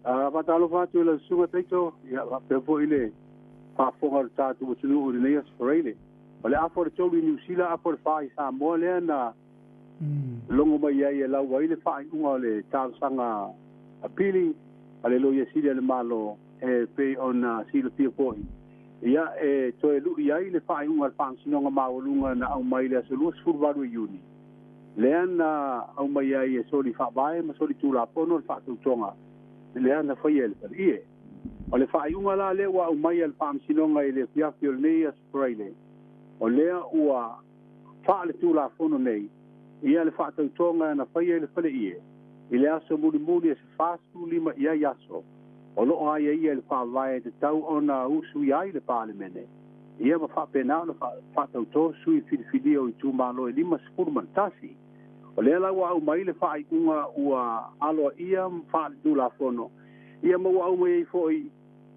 Patalo fatu le sunga taito ya pe fo ile fa fonga tatu tulu le ya sprele ole afo to New Zealand afo fa Samoa le na longo mai ya la wa ile fa unga le sanga apili ale lo ya sile le malo pe ona sile pio poi ya to lu ya ile fa unga fa sinonga maulunga na au mai le sulu furbaru yuni le na au mai ya soli fa bae ma soli tula pono fa tu tonga le ana foi ele ie o le fai unga la le wa mai al fam sinonga ile fia fiolnei sprayle o le ua fa le tu la fono nei ia le fa tu tonga na fai ele fale ie ile aso muri se fasu lima ia yaso o lo ai ia le fa vai de tau ona usu ia le parlemene ia ma fa pena na fa tu to sui fidio i tu malo e lima spurman tasi o le la wa mai le fa unga ua alo ia fa du la fono ia mo wa mai foi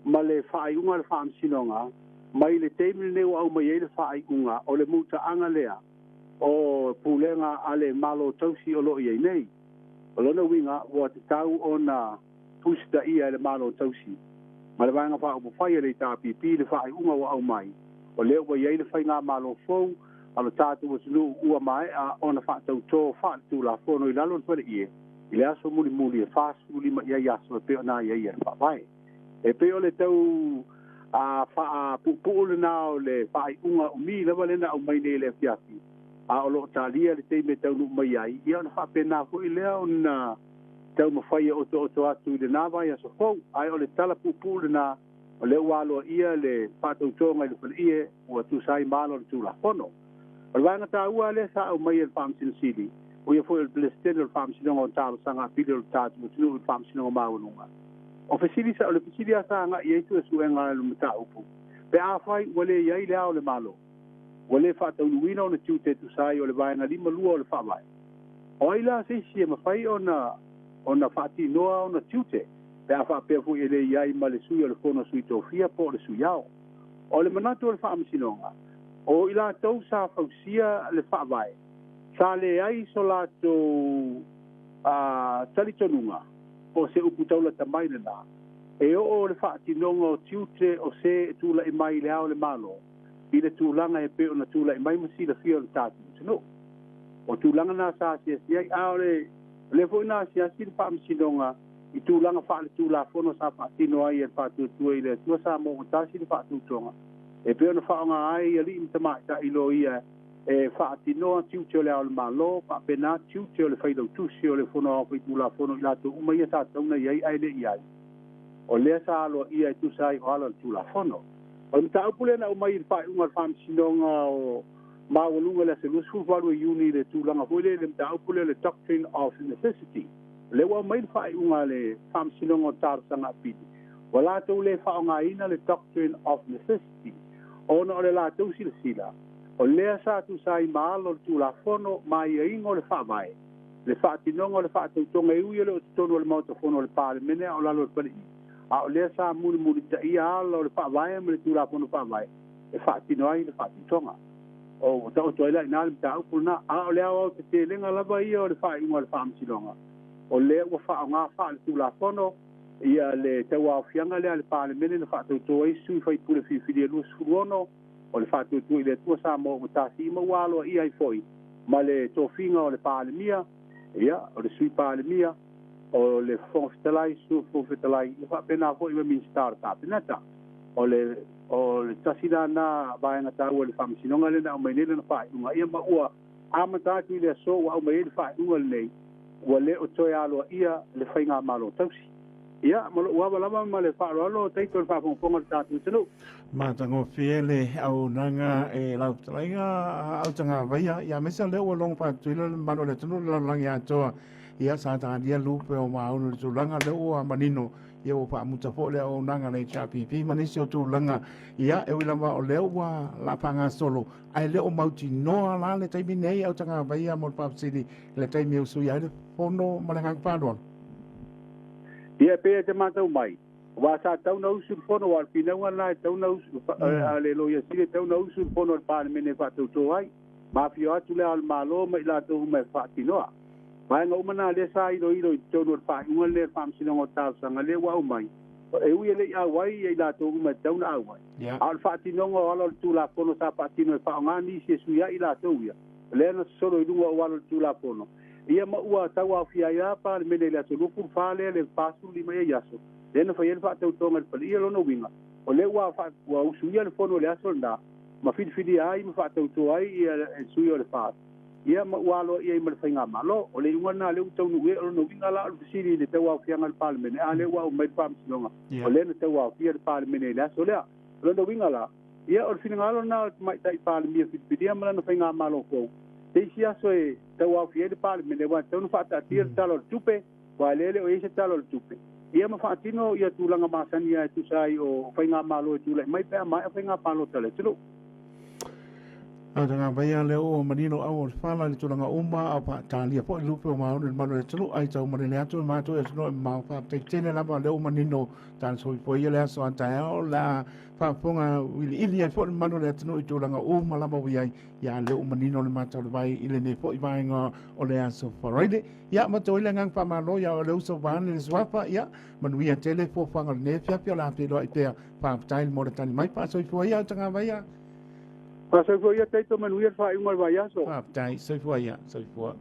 ma le fa unga le fa sinonga mai le table ne wa mai le fa unga o le muta anga lea o pulenga ale malo tausi o lo ia nei o lona winga wa te tau ona pusta ia le malo tausi ma le vanga fa o fa le tapi le fa unga wa mai o le wa ia le fa nga malo fo alo tatu o tulu ua mai a ona fa tau to fa tu la fono i lalo pele ie i le aso muli e fa suli ma ia yaso pe ona ia fa vai e pe ole tau a fa pu le na le fa unga umi le vale na o mai le fiafi a o lo talia le te me tau no mai ai ia ona fa pena ko i le ona tau ma fai o to atu le na vai aso fo ai ole tala pu le na o le walo ia le fa tau tonga le pele ie o tu sai malo tu la fono Alvanga ta ua le sa o mai el fam sin sili. O ia foi el plestel el fam sin o talo sanga pidel tatu mutulu el fam sin o maununga. O fesili sa o le fesili sa nga ia tu su enga lu mata upu. Pe a fai wale ia ile o le malo. Wale fa ta uwina o na tute tu sai o le vaina lima lua o le fa vai. O ila se si ma fai ona fati noa o na tute. Pe a fa pe fu ile ia i male sui o le fono sui tofia po le suyao. O le manatu o le fam sinonga. O ila tau sa fausia le whaavai. Sa le ai so la tau talitonunga o se upu taula tamai le la. E o le whaatinonga o tiute o se tula i mai le ao le malo. I le tūlanga e pe o na tula i mai masi la fia o le tātu. Tino. O tūlanga na sa sia sia i ao le fo ina sia sia le whaamisinonga i tūlanga wha le tūla fono sa whaatino ai e whaatutua i le tua sa mo o tāsi le whaatutonga. E pe ona whaonga ai ali i tamata i lo ia e whaatinoa tiutio le ao le malo, pa pena tiutio le whailau tusi o le fono au whaitula fono i lato uma ia sa tauna iai ai le iai. O lea sa alo ia i tusai o ala le tula fono. O le ta upule na umai i whai unga wham sinonga o mawalunga le se lusu walu e uni le tulanga huile le ta upule le doctrine of necessity. Le wa mai i whai unga le wham sinonga o tarasanga piti. Wa lato le whaonga ina le doctrine of necessity. Ona o le la tau sila. O lea sa tu sai maalo tu la fono mai e ingo le whaamai. Le whaatinonga le whaatautonga e ui le o tonu le mautofono le pāle mene o lalo le pali. A o lea sa muli ta ia ala o le whaamai me le tu la fono whaamai. Le whaatinoai le whaatitonga. O tau toila ina le mta upuna. A o lea wau te te lenga lava ia o le whainga le whaamsilonga. O lea ua whaonga wha le tu la fono. Ia le tau au fianga le pāle mene le whaatautoa i sui whai pule whiwhiri e lus furuono. O le whaatautoa i le tua sa mo o tasi ima waloa i ai foi. Ma le tofinga o le pāle mia. Ia, o le sui pāle mia. O le fonfetalai, su fonfetalai. Le whaapena foi ma minstar tāpenata. O le tasina na vaenga tau o le whamsinonga le na o mainele na whainunga. Ia ma ua amatatu i le aso wa o mainele whainunga le nei. Ua le o toi aloa ia le whainga malo tausi. Ia, malo ua lama ma le whaarolo, teito le whaafonga le tātu tanu. Mātango whiele au nanga e lau talainga Autagavaia. Ia mesa leo o longa pātuila le mano le tanu le langi atoa. Ia sa tāndia lupe o maunu le tūlanga leo o manino. Ia o whaamutafo le au nanga le HRPP. Manisi o tūlanga. Ia e wilama o leo wa lapanga solo. Ai leo mauti noa la le taimi nei Autagavaia mo le papsili. Le taimi o sui aile fono malengak pādoan. Ia pe te matau mai. Wa sa tau na usul fono wa pinaunga la tau na usul ale lo ia sile tau na usul fono al parlemene fa tau ai. Ma fio atu le al malo ma ila tau me fa tinoa. mai nga umana le sai do iro tono fa un le fam sino ngota sanga le wa mai e ui le a wai e la to ma tau na wai al fati no ngo ala tu la pono sa pati no fa ngani se su ya ila to ya le no solo i dunga wala tu la pono ia ma ua tau a fia ya pa me le to ku fa le pasu li mai ya so le no fa ye fa tau to ngal pali lo no winga o le wa fa wa usu ya le pono le aso nda ma fidi ai ma fa tau to ai e su yo le fa ia ma walo ia ma fainga malo o le ngana le tau no we no winga la o siri le tau a fia ngal palmen a le wa mai pam sinonga o le no tau a fia palmen le so le lo no winga la ia o fina ngalo na mai tai palmen fidi ma no fainga malo ko te sia so e tau a fia palmen le wa tau no fa ta tir talo tupe wa le o ise talo tupe ia ma fa tino ia tulanga masania tu sai o fainga malo tu le mai pe mai fainga palo tale tu Autagavaia le o manino au fala le tulanga uma a pa talia po lupe o mau le mano le tulu ai tau mare le atu ma to e no ma fa te tene la le o manino tan so po ia le aso anta la fa fonga wili ili po le mano le tulu i tulanga uma la bo ia ya le o manino le mata le vai ile ne po i vai nga o le aso faraide ya ma to ile ngang pa ma lo ya o le uso van le swapa ya manu ia tele po fanga ne fia pia la pe lo i pe fa tail mo le tani mai pa so po ia Autagavaia Pasal ko ia taito manuia fa ingal vaya so. Tai so foi ya, so foi.